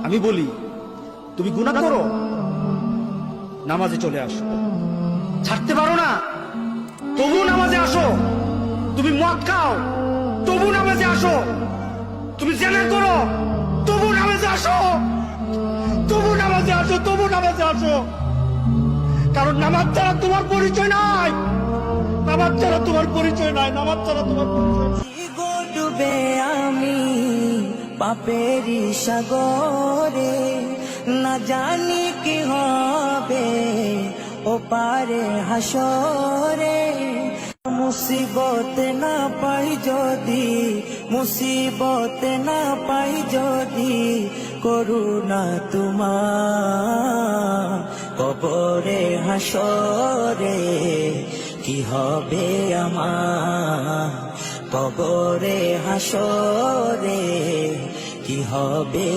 আমি বলি তুমি গুনাহ করো, নামাজে চলে আসো। ছাড়তে পারো না, তবু নামাজে আসো। তুমি মদ খাও, তবু নামাজে আসো। তুমি জেনা করো, তবু নামাজে আসো। তবু নামাজে আসো, তবু নামাজে আসো। কারণ নামাজ ছাড়া তোমার পরিচয় নাই। নামাজ ছাড়া তোমার পরিচয় নাই। নামাজ ছাড়া তোমার পরিচয় নাই। ডুবে আমি পাপেরি সাগরে, না জানি কি হবে ও পারে হাসরে। মুসিবত না পাই যদি, মুসিবত না পাই যদি, করুণা তোমার কবরে হাসরে কি হবে আমার, কবরে হাসরে কি হবে।